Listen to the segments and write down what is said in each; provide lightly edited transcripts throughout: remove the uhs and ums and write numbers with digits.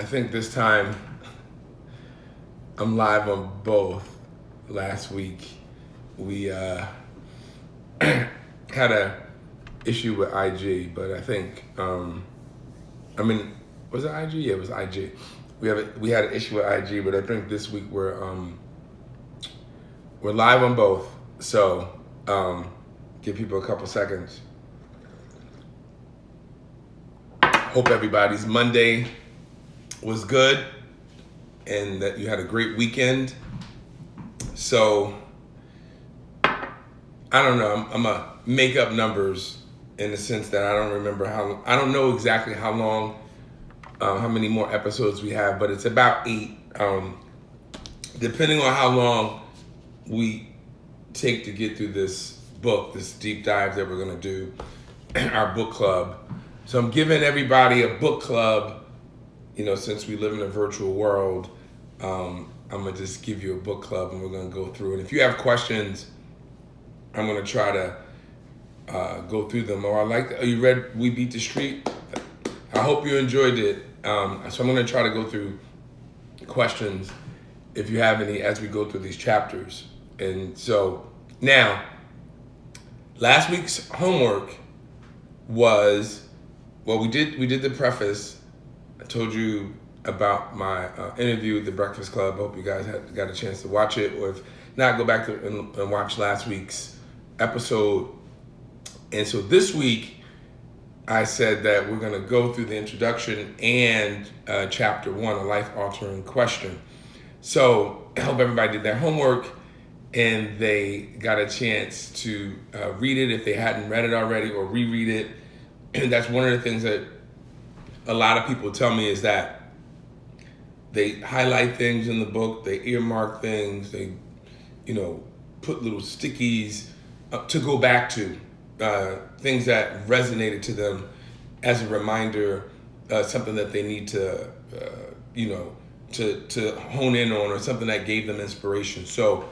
I think this time I'm live on both. Last week we had a issue with IG, but I think was it IG? Yeah, it was IG. We had an issue with IG, but I think this week we're live on both. So give people a couple seconds. Hope everybody's Monday was good and that you had a great weekend. So I don't know. I'm gonna make up numbers in the sense that I don't know exactly how long, how many more episodes we have, but it's about 8. Depending on how long we take to get through this book, this deep dive that we're gonna do, our book club. So I'm giving everybody a book club, since we live in a virtual world. I'm gonna just give you a book club and we're gonna go through. And if you have questions, I'm gonna try to go through them. You read We Beat the Street? I hope you enjoyed it. So I'm gonna try to go through questions if you have any as we go through these chapters. And so now, last week's homework was, we did the preface. I told you about my interview with the Breakfast Club. I hope you guys got a chance to watch it, or if not, go back and watch last week's episode. And so this week, I said that we're gonna go through the introduction and chapter 1, a life-altering question. So I hope everybody did their homework and they got a chance to read it if they hadn't read it already, or reread it. And that's one of the things that a lot of people tell me, is that they highlight things in the book, they earmark things, they, put little stickies to go back to, things that resonated to them as a reminder, something that they need to, to hone in on, or something that gave them inspiration. So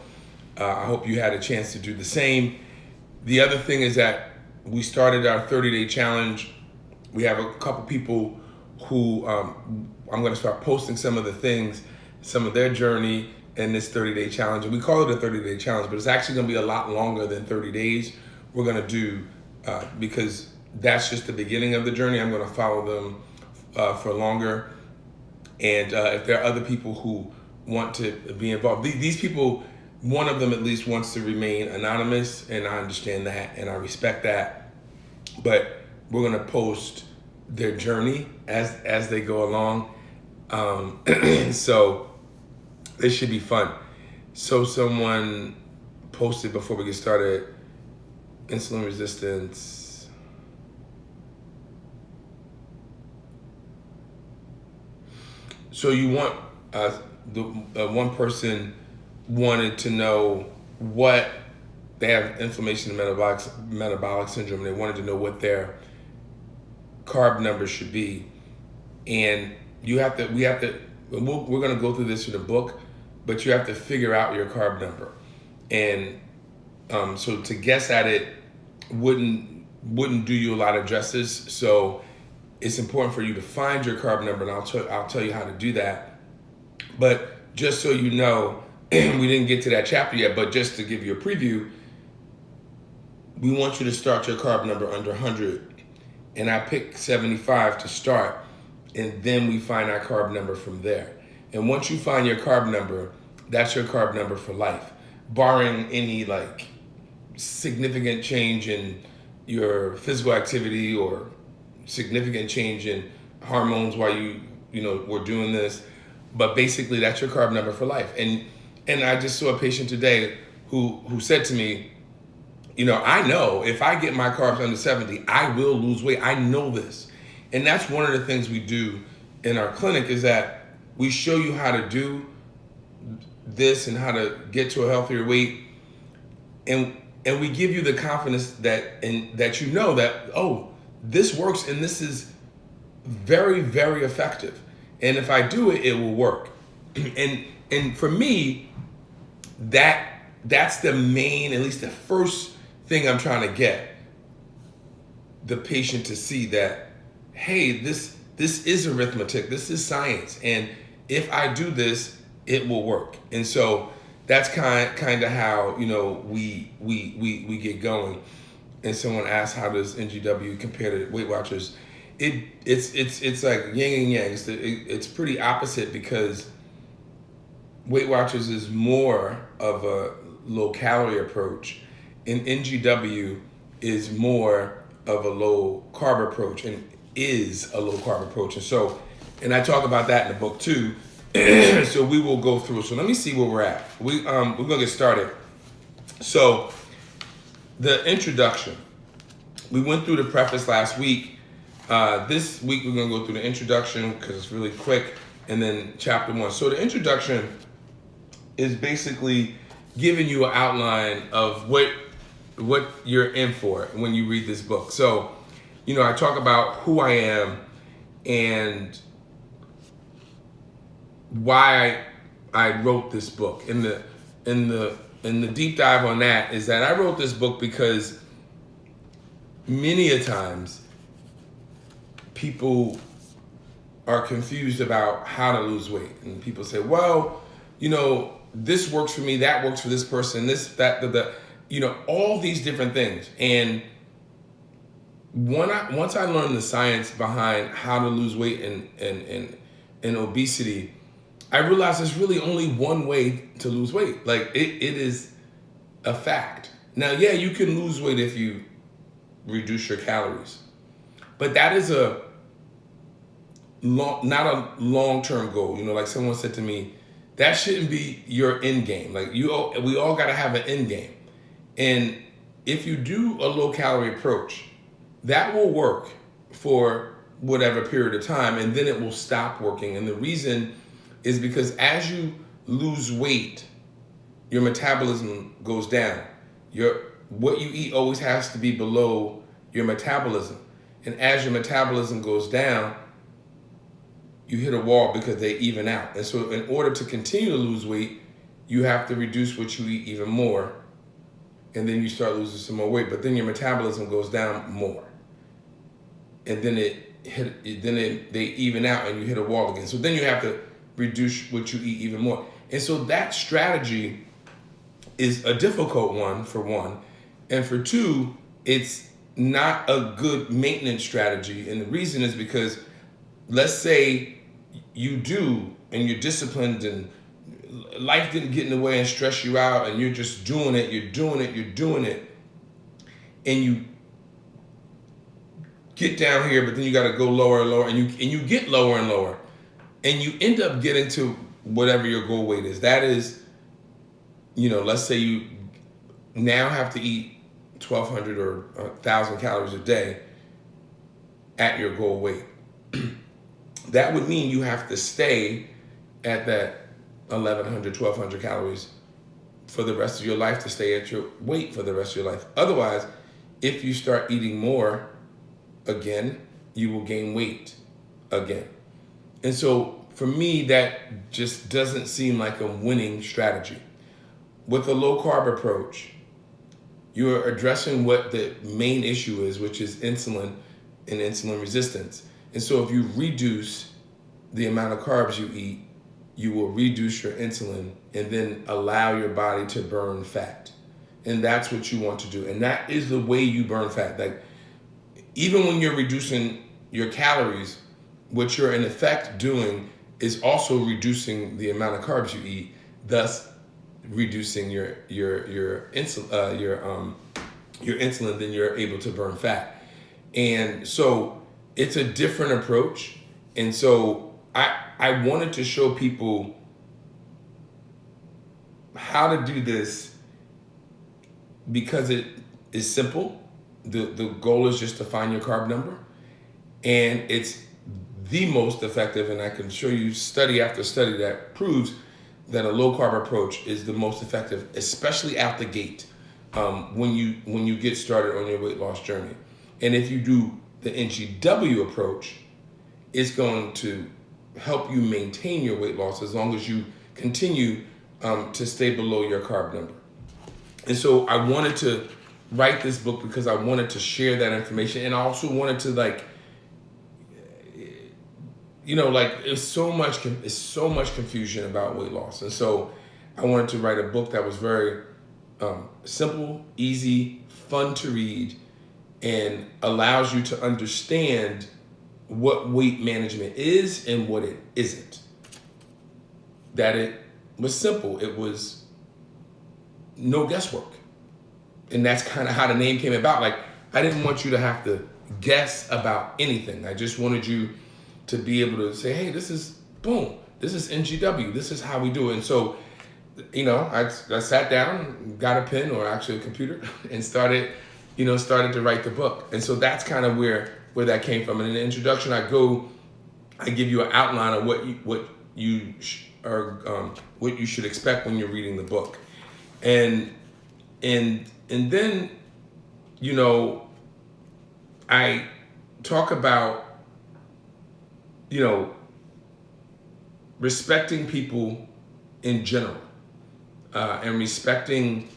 I hope you had a chance to do the same. The other thing is that we started our 30-day challenge. We have a couple people who I'm going to start posting some of the things, some of their journey in this 30-day challenge. And we call it a 30-day challenge, but it's actually going to be a lot longer than 30 days. We're going to do, because that's just the beginning of the journey. I'm going to follow them for longer. And if there are other people who want to be involved, these people, one of them at least wants to remain anonymous, and I understand that and I respect that. But we're going to post their journey as they go along. So this should be fun. So someone posted before we get started, insulin resistance. So you want, one person wanted to know what, they have inflammation and metabolic syndrome. They wanted to know what their carb number should be. And we're going to go through this in the book, but you have to figure out your carb number. And so to guess at it wouldn't do you a lot of justice. So it's important for you to find your carb number, and I'll tell you how to do that. But just so you know, we didn't get to that chapter yet, but just to give you a preview, we want you to start your carb number under 100. And I picked 75 to start, and then we find our carb number from there. And once you find your carb number, that's your carb number for life, barring any significant change in your physical activity or significant change in hormones while we're doing this. But basically, that's your carb number for life. And I just saw a patient today who said to me, I know if I get my carbs under 70, I will lose weight. I know this. And that's one of the things we do in our clinic, is that we show you how to do this and how to get to a healthier weight. And we give you the confidence that that, this works and this is very, very effective. And if I do it, it will work. And for me, that's the main, at least the first thing I'm trying to get the patient to see, that, hey, this this is arithmetic, this is science, and if I do this, it will work. And so that's kind of how, you know, we get going. And someone asked, how does NGW compare to Weight Watchers? It's like yin and yang. It's pretty opposite, because Weight Watchers is more of a low calorie approach, and NGW is more of a low carb approach, and is a low carb approach. And I talk about that in the book too. So we will go through. So let me see where we're at. We're gonna get started. So the introduction. We went through the preface last week. This week we're gonna go through the introduction because it's really quick, and then chapter 1. So the introduction is basically giving you an outline of what you're in for when you read this book. So, you know, I talk about who I am and why I wrote this book. And the deep dive on that is that I wrote this book because many a times people are confused about how to lose weight. And people say, well, you know, this works for me, that works for this person, this, that, the, you know, all these different things. And once I learned the science behind how to lose weight and obesity, I realized there's really only one way to lose weight. Like it is a fact. Now, yeah, you can lose weight if you reduce your calories, but that is not a long-term goal. You know, like someone said to me, that shouldn't be your end game. Like we all got to have an end game. And if you do a low calorie approach, that will work for whatever period of time, and then it will stop working. And the reason is because as you lose weight, your metabolism goes down. What you eat always has to be below your metabolism. And as your metabolism goes down, you hit a wall because they even out. And so in order to continue to lose weight, you have to reduce what you eat even more. And then you start losing some more weight, but then your metabolism goes down more. And then they even out and you hit a wall again. So then you have to reduce what you eat even more. And so that strategy is a difficult one, for one. And for two, it's not a good maintenance strategy. And the reason is because, let's say you do and you're disciplined and life didn't get in the way and stress you out, and you're just doing it, and you get down here, but then you got to go lower and lower, and you get lower and lower, and you end up getting to whatever your goal weight is. That is, you know, let's say you now have to eat 1,200 or 1,000 calories a day at your goal weight. That would mean you have to stay at that 1,100, 1,200 calories for the rest of your life to stay at your weight for the rest of your life. Otherwise, if you start eating more again, you will gain weight again. And so for me, that just doesn't seem like a winning strategy. With a low carb approach, you're addressing what the main issue is, which is insulin and insulin resistance. And so if you reduce the amount of carbs you eat, you will reduce your insulin and then allow your body to burn fat. And that's what you want to do. And that is the way you burn fat. Like, even when you're reducing your calories, what you're in effect doing is also reducing the amount of carbs you eat, thus reducing your insulin, then you're able to burn fat. And so it's a different approach. And so I wanted to show people how to do this because it is simple. The goal is just to find your carb number, and it's the most effective. And I can show you study after study that proves that a low carb approach is the most effective, especially out the gate, when you get started on your weight loss journey. And if you do the NGW approach, it's going to help you maintain your weight loss as long as you continue to stay below your carb number. And so I wanted to write this book because I wanted to share that information, and I also wanted to like it's so much confusion about weight loss. And so I wanted to write a book that was very simple, easy, fun to read, and allows you to understand what weight management is and what it isn't. That it was simple. It was no guesswork. And that's kind of how the name came about. Like, I didn't want you to have to guess about anything. I just wanted you to be able to say, hey, this is boom. This is NGW. This is how we do it. And so, I sat down, got a pen or actually a computer and started to write the book. And so that's kind of where that came from. And in the introduction, I give you an outline of what you should expect when you're reading the book. And then, I talk about, respecting people in general, and respecting,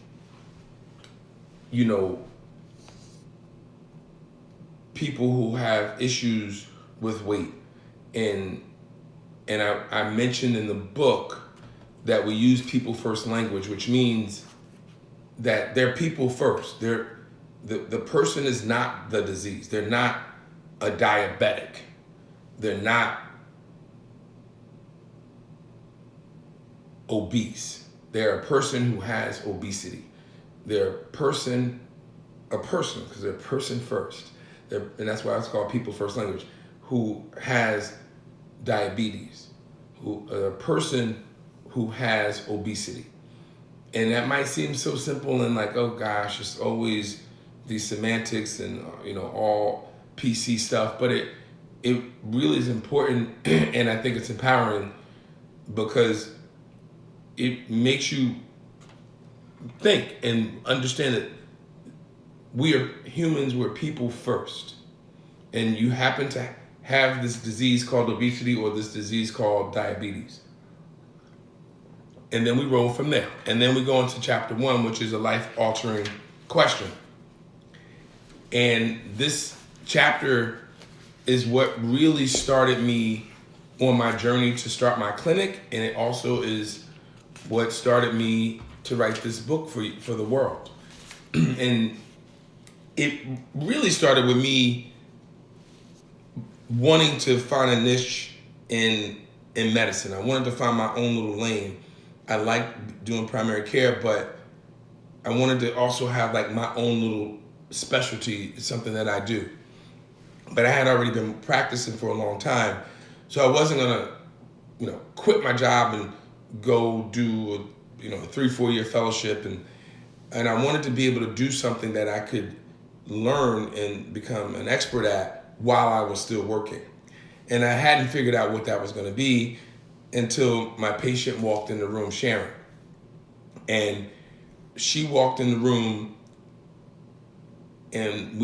people who have issues with weight. And I mentioned in the book that we use people first language, which means that they're people first. The person is not the disease. They're not a diabetic. They're not obese. They're a person who has obesity. They're a person because they're person first. And that's why it's called people first language, who has diabetes, a person who has obesity. And that might seem so simple and like, oh gosh, it's always these semantics and all PC stuff, but it really is important, and I think it's empowering because it makes you think and understand that we are humans, we're people first. And you happen to have this disease called obesity or this disease called diabetes. And then we roll from there. And then we go into chapter 1, which is a life-altering question. And this chapter is what really started me on my journey to start my clinic. And it also is what started me to write this book for the world. And it really started with me wanting to find a niche in medicine. I wanted to find my own little lane. I like doing primary care, but I wanted to also have like my own little specialty, something that I do. But I had already been practicing for a long time, so I wasn't gonna, quit my job and go do a 3-4 year fellowship, and I wanted to be able to do something that I could learn and become an expert at while I was still working. And I hadn't figured out what that was going to be until my patient walked in the room, Sharon. And she walked in the room and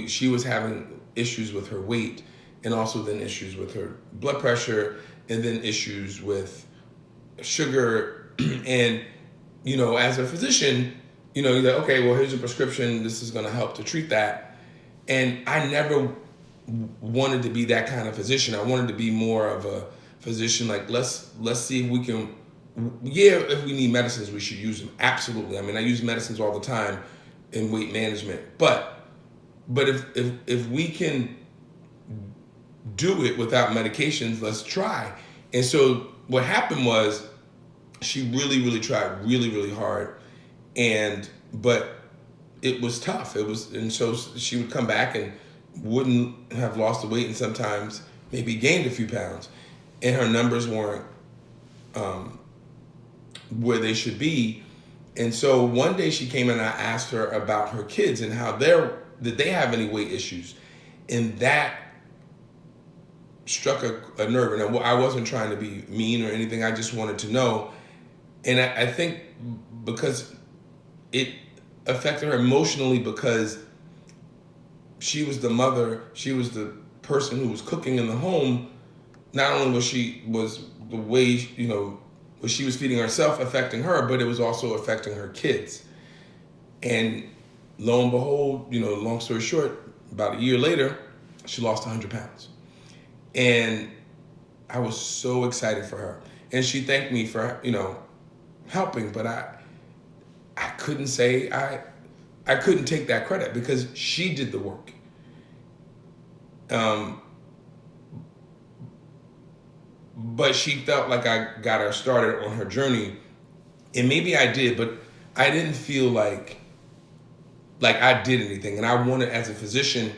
she was having issues with her weight, and also then issues with her blood pressure, and then issues with sugar. And, as a physician, you're like, okay, well, here's a prescription. This is going to help to treat that. And I never wanted to be that kind of physician. I wanted to be more of a physician, like, let's see if we can, if we need medicines, we should use them. Absolutely. I mean, I use medicines all the time in weight management. But if we can do it without medications, let's try. And so what happened was she really, really tried really, really hard. But it was tough. And so she would come back and wouldn't have lost the weight, and sometimes maybe gained a few pounds, and her numbers weren't where they should be. And so one day she came in and I asked her about her kids and how did they have any weight issues, and that struck a nerve. And I wasn't trying to be mean or anything. I just wanted to know. And I think because it affected her emotionally, because she was the mother, she was the person who was cooking in the home. Not only was the way, what she was feeding herself affecting her, but it was also affecting her kids. And lo and behold, long story short, about a year later, she lost 100 pounds. And I was so excited for her. And she thanked me for, helping, but I couldn't say, I couldn't take that credit because she did the work. But she felt like I got her started on her journey, and maybe I did, but I didn't feel like I did anything. And I wanted, as a physician,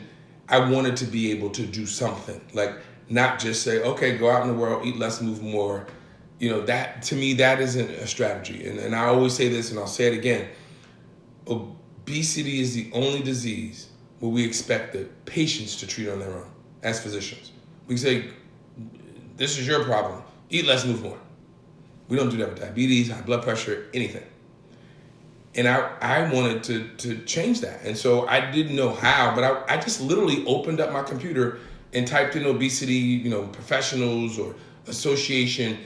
I wanted to be able to do something, like not just say, okay, go out in the world, eat less, move more. That to me, that isn't a strategy. And I always say this, and I'll say it again. Obesity is the only disease where we expect the patients to treat on their own as physicians. We say, this is your problem. Eat less, move more. We don't do that with diabetes, high blood pressure, anything. And I wanted to change that. And so I didn't know how, but I just literally opened up my computer and typed in obesity, professionals or association,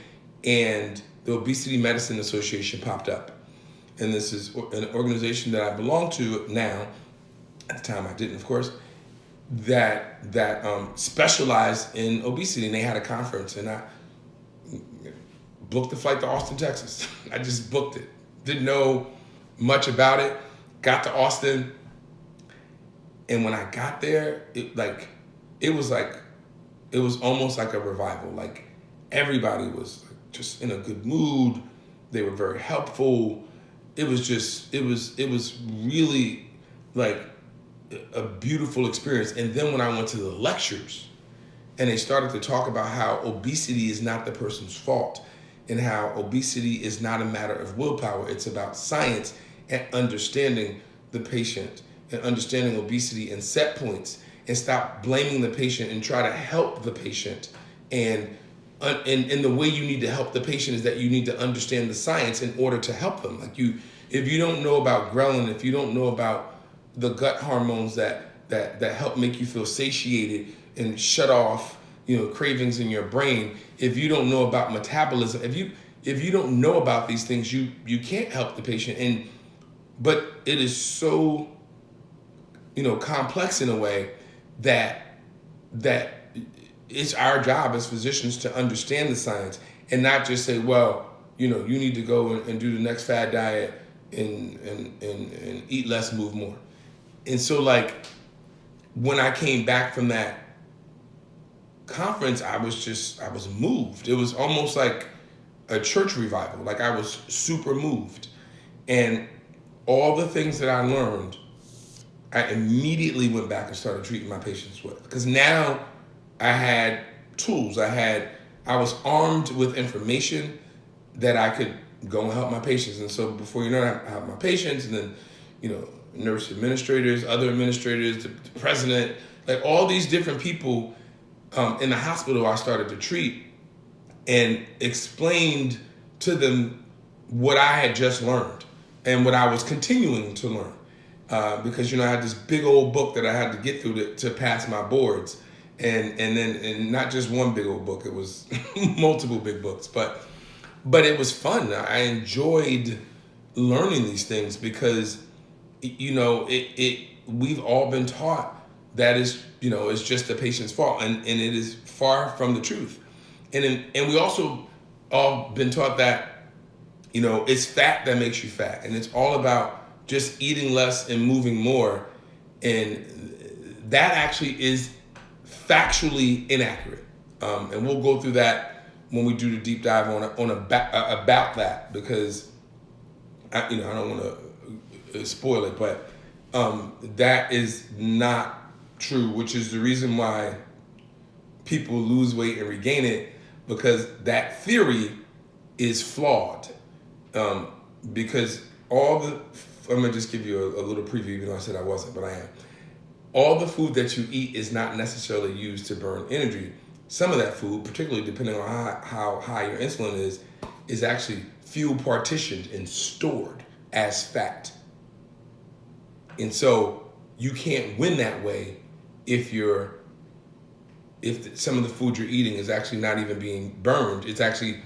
and the Obesity Medicine Association popped up. And this is an organization that I belong to now. At the time I didn't, of course, that specialized in obesity. And they had a conference, and I booked the flight to Austin, Texas. I just booked it. Didn't know much about it. Got to Austin, and when I got there, it was almost like a revival. Like, everybody was just in a good mood. They were very helpful. It was really like a beautiful experience. And then when I went to the lectures, and they started to talk about how obesity is not the person's fault, and how obesity is not a matter of willpower, it's about science and understanding the patient and understanding obesity and set points, and stop blaming the patient and try to help the patient. And the way you need to help the patient is that you need to understand the science in order to help them. Like, if you don't know about ghrelin, if you don't know about the gut hormones that help make you feel satiated and shut off, cravings in your brain, if you don't know about metabolism, if you don't know about these things, you can't help the patient. But it is so, complex in a way that it's our job as physicians to understand the science and not just say, well, you need to go and do the next fad diet and eat less, move more. And so, like, when I came back from that conference, I was moved. It was almost like a church revival. Like, I was super moved. And all the things that I learned, I immediately went back and started treating my patients with. Because now I had tools. I was armed with information that I could go and help my patients. And so before you know it, I have my patients, and then, nurse administrators, other administrators, the president, like all these different people in the hospital I started to treat, and explained to them what I had just learned and what I was continuing to learn. Because, I had this big old book that I had to get through to pass my boards. And not just one big old book, it was multiple big books. But it was fun. I enjoyed learning these things because, we've all been taught that it's just the patient's fault, and it is far from the truth. And we also all been taught that, it's fat that makes you fat, and it's all about just eating less and moving more. And that actually is factually inaccurate. And we'll go through that when we do the deep dive about that, because I don't want to spoil it, but that is not true, which is the reason why people lose weight and regain it, because that theory is flawed. Because I'm gonna just give you a little preview, even though I said I wasn't, but I am. All the food that you eat is not necessarily used to burn energy. Some of that food, particularly depending on how high your insulin is actually fuel partitioned and stored as fat. And so you can't win that way if some of the food you're eating is actually not even being burned. It's actually,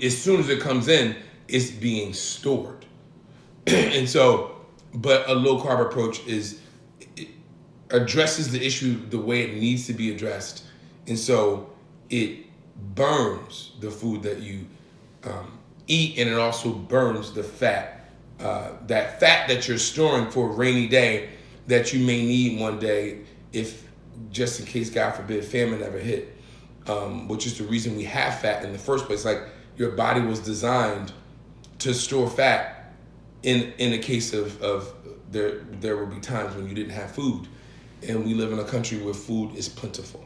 as soon as it comes in, it's being stored. And so, but a low carb approach it addresses the issue the way it needs to be addressed. And so it burns the food that you eat, and it also burns the fat, that fat that you're storing for a rainy day that you may need one day, if just in case, God forbid, famine ever hit, which is the reason we have fat in the first place. Like, your body was designed to store fat in the case of there will be times when you didn't have food, and we live in a country where food is plentiful.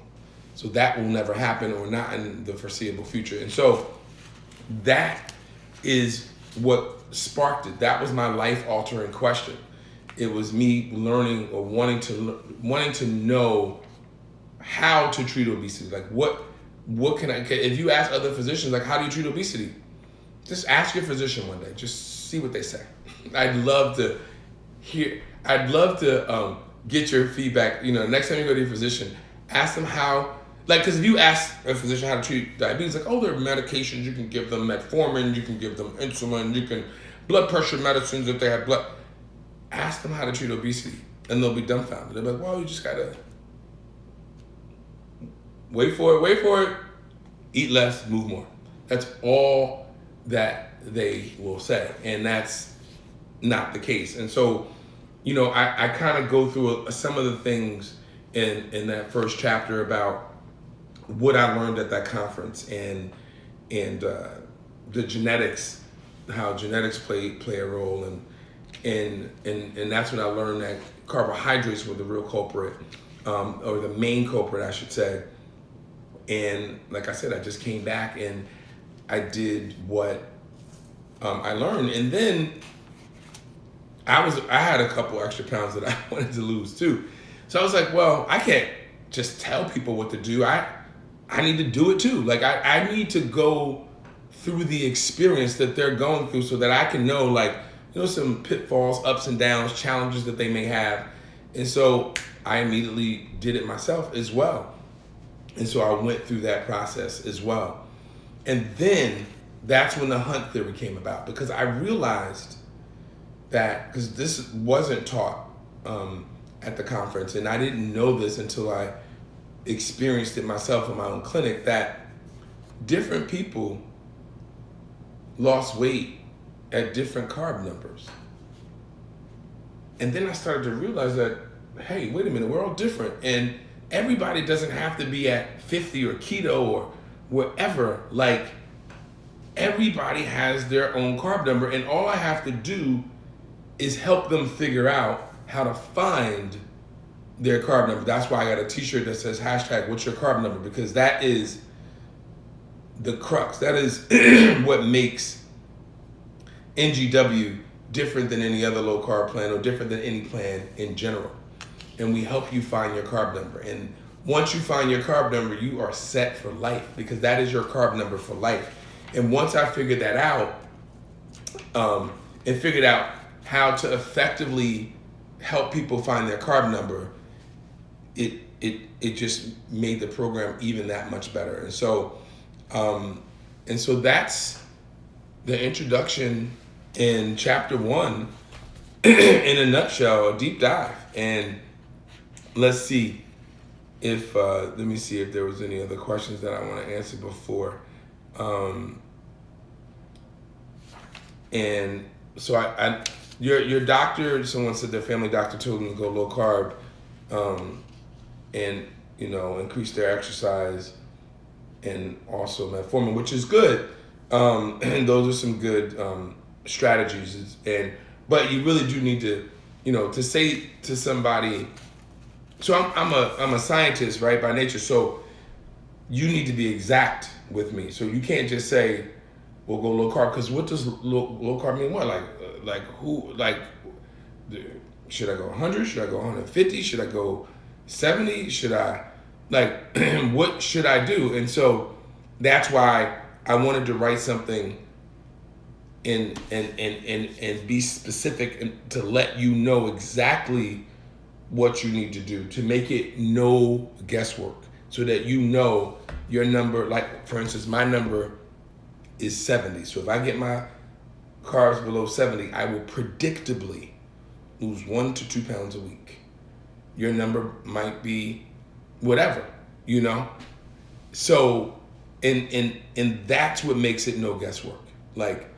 So that will never happen, or not in the foreseeable future. And so that is what sparked it. That was my life-altering question. It was me learning, or wanting to know how to treat obesity. Like, what can I? If you ask other physicians, like, how do you treat obesity? Just ask your physician one day. Just see what they say. I'd love to get your feedback. Next time you go to your physician, ask them how. Like, because if you ask a physician how to treat diabetes, like, oh, there are medications, you can give them metformin, you can give them insulin, you can blood pressure medicines if they have blood. Ask them how to treat obesity, and they'll be dumbfounded. They'll be like, well, you just gotta wait for it, eat less, move more. That's all that they will say, and that's not the case. And so, I kind of go through some of the things in that first chapter about what I learned at that conference, and the genetics, how genetics play a role, and that's when I learned that carbohydrates were the real culprit, or the main culprit, I should say. And like I said, I just came back and I did what I learned, and then I had a couple extra pounds that I wanted to lose too. So I was like, well, I can't just tell people what to do. I need to do it too. Like, I need to go through the experience that they're going through, so that I can know, like, some pitfalls, ups and downs, challenges that they may have. And so I immediately did it myself as well. And so I went through that process as well. And then that's when the hunt theory came about, because I realized that, because this wasn't taught at the conference, and I didn't know this until I experienced it myself in my own clinic, that different people lost weight at different carb numbers. And then I started to realize that, hey, wait a minute, we're all different, and everybody doesn't have to be at 50 or keto or wherever. Like, everybody has their own carb number, and all I have to do is help them figure out how to find their carb number. That's why I got a t-shirt that says #what's your carb number, because that is the crux. That is what makes NGW different than any other low carb plan, or different than any plan in general. And we help you find your carb number. And once you find your carb number, you are set for life, because that is your carb number for life. And once I figured that out, and figured out how to effectively help people find their carb number, it just made the program even that much better. And so that's the introduction in chapter 1 in a nutshell, a deep dive. And let's see if let me see if there was any other questions that I want to answer before. And so your doctor, someone said their family doctor told them to go low carb, and increase their exercise, and also metformin, which is good. And those are some good strategies. But you really do need to, to say to somebody. So I'm a scientist, right, by nature. So you need to be exact with me. So you can't just say, we'll go low carb, because what does low carb mean? What, like who, like, should I go 100? Should I go 150? Should I go 70? Should I, like, what should I do? And so that's why I wanted to write something and be specific, and to let you know exactly what you need to do, to make it no guesswork, so that your number. Like, for instance, my number is 70. So if I get my carbs below 70, I will predictably lose 1 to 2 pounds a week. Your number might be whatever, So And that's what makes it no guesswork. Like,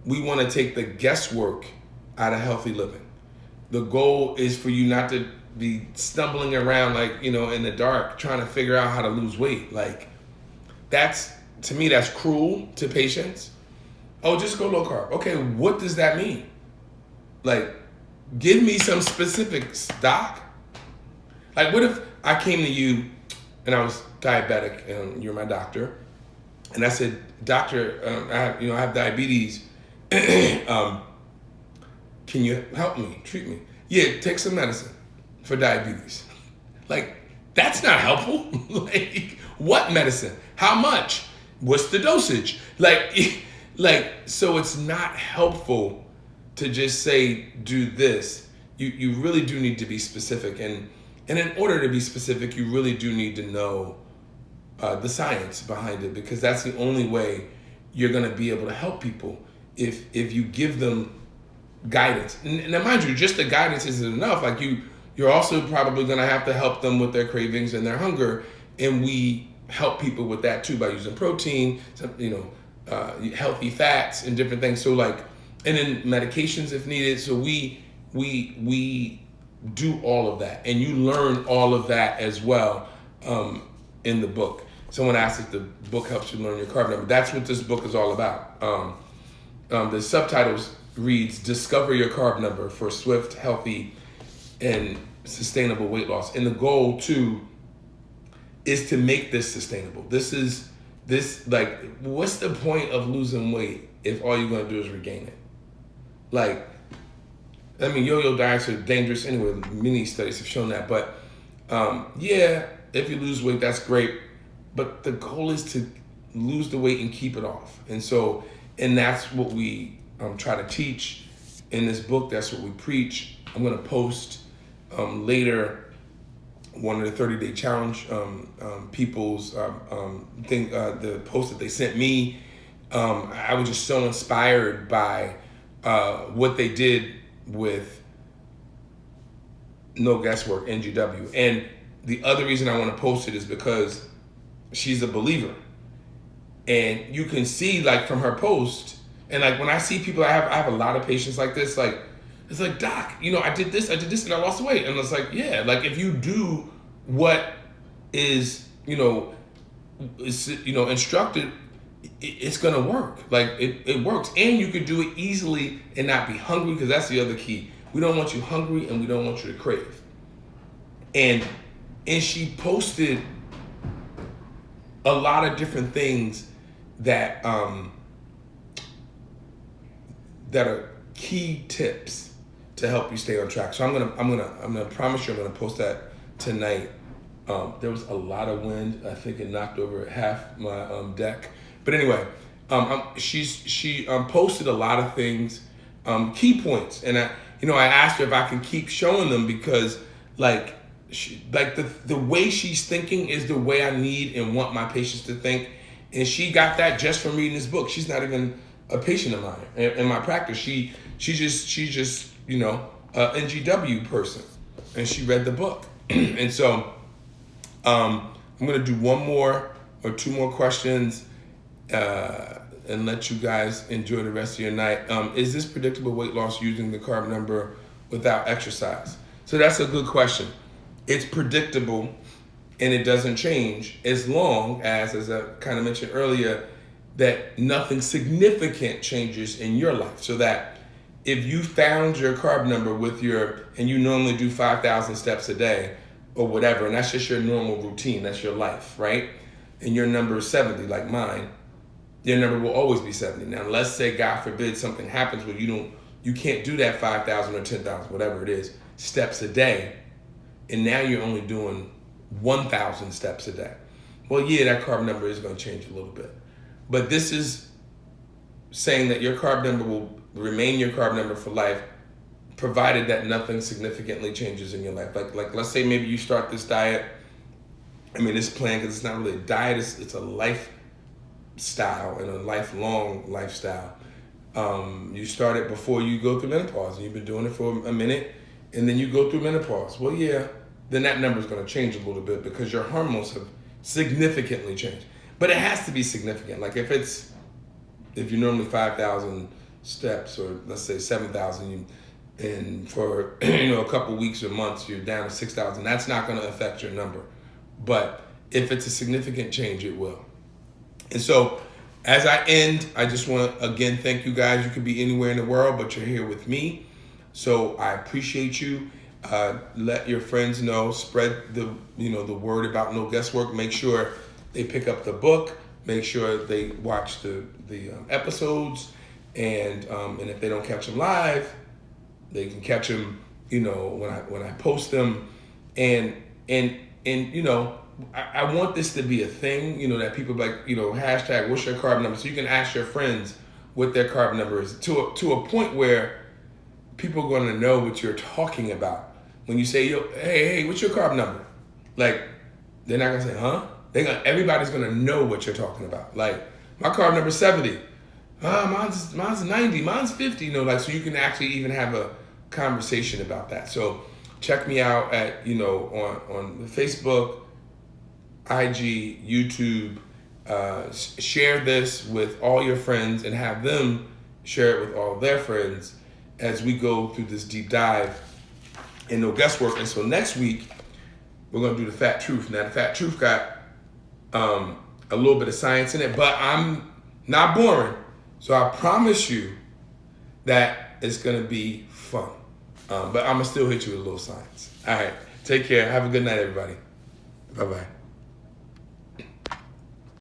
we want to take the guesswork out of healthy living. The goal is for you not to be stumbling around, like, in the dark trying to figure out how to lose weight. Like, to me, that's cruel to patients. Oh, just go low carb. Okay, what does that mean? Like, give me some specifics, doc. Like, what if I came to you and I was diabetic and you're my doctor, and I said, doctor, I have diabetes. Can you help me, treat me? Yeah, take some medicine for diabetes. Like, that's not helpful. Like, what medicine? How much? What's the dosage? Like, so it's not helpful to just say, do this. You really do need to be specific. And in order to be specific, you really do need to know the science behind it, because that's the only way you're going to be able to help people if you give them guidance. And now, mind you, just the guidance isn't enough. Like, you're also probably going to have to help them with their cravings and their hunger. And we help people with that too by using protein, healthy fats and different things. So and then medications if needed. So we do all of that, and you learn all of that as well in the book. Someone asked if the book helps you learn your carb number. That's what this book is all about. The subtitles reads, Discover Your Carb Number for Swift, Healthy, and Sustainable Weight Loss. And the goal too is to make this sustainable. What's the point of losing weight if all you're gonna do is regain it? Like, I mean, yo-yo diets are dangerous anyway. Many studies have shown that. But if you lose weight, that's great. But the goal is to lose the weight and keep it off. And that's what we try to teach in this book. That's what we preach. I'm going to post later one of the 30-day challenge people's the post that they sent me. I was just so inspired by what they did with No Guesswork, NGW. And the other reason I want to post it is because she's a believer. And you can see, like, from her post, and like when I see people, I have a lot of patients like this, like, it's like, doc, I did this and I lost weight. And it's like, yeah, like, if you do what is, instructed, it's gonna work. Like, it works. And you could do it easily and not be hungry, because that's the other key. We don't want you hungry, and we don't want you to crave. And she posted a lot of different things that that are key tips to help you stay on track. So I'm gonna promise you I'm gonna post that tonight. There was a lot of wind. I think it knocked over half my deck. But anyway, she posted a lot of things, key points, and I asked her if I can keep showing them, because the way she's thinking is the way I need and want my patients to think. And she got that just from reading this book. She's not even a patient of mine in my practice. She's just a NGW person, and she read the book. And so I'm gonna do one more or two more questions and let you guys enjoy the rest of your night. Is this predictable weight loss using the carb number without exercise? So that's a good question. It's predictable, and it doesn't change as long as I kind of mentioned earlier, that nothing significant changes in your life. So that if you found your carb number and you normally do 5,000 steps a day or whatever, and that's just your normal routine, that's your life, right? And your number is 70, like mine, your number will always be 70. Now, let's say, God forbid, something happens where you can't do that 5,000 or 10,000, whatever it is, steps a day, and now you're only doing 1,000 steps a day. Well, yeah, that carb number is going to change a little bit. But this is saying that your carb number will remain your carb number for life, provided that nothing significantly changes in your life. Like let's say maybe you start this diet, this plan, because it's not really a diet, it's a lifestyle and a lifelong lifestyle. You start it before you go through menopause, and you've been doing it for a minute, and then you go through menopause. Well, yeah, then that number is going to change a little bit because your hormones have significantly changed. But it has to be significant. Like if you're normally 5,000 steps, or let's say 7,000, and for a couple weeks or months you're down to 6,000, that's not going to affect your number. But if it's a significant change, it will. And so as I end, I just want to again thank you guys. You could be anywhere in the world, but you're here with me. So I appreciate you. Let your friends know. Spread the word about No Guesswork. Make sure they pick up the book. Make sure they watch the episodes, and if they don't catch them live, they can catch them when I post them. And I want this to be a thing, that people like, hashtag what's your carb number, so you can ask your friends what their carb number is, to a point where people are going to know what you're talking about. When you say, hey, what's your carb number? Like, they're not going to say, huh? Everybody's going to know what you're talking about. Like, my carb number is 70. Mine's 90, mine's 50, so you can actually even have a conversation about that. So check me out at, on the Facebook, IG, YouTube. Share this with all your friends and have them share it with all their friends as we go through this deep dive in No Guesswork. And so next week, we're going to do the Fat Truth. Now, the Fat Truth got a little bit of science in it, but I'm not boring. So I promise you that it's going to be fun. But I'm going to still hit you with a little science. All right. Take care. Have a good night, everybody. Bye-bye.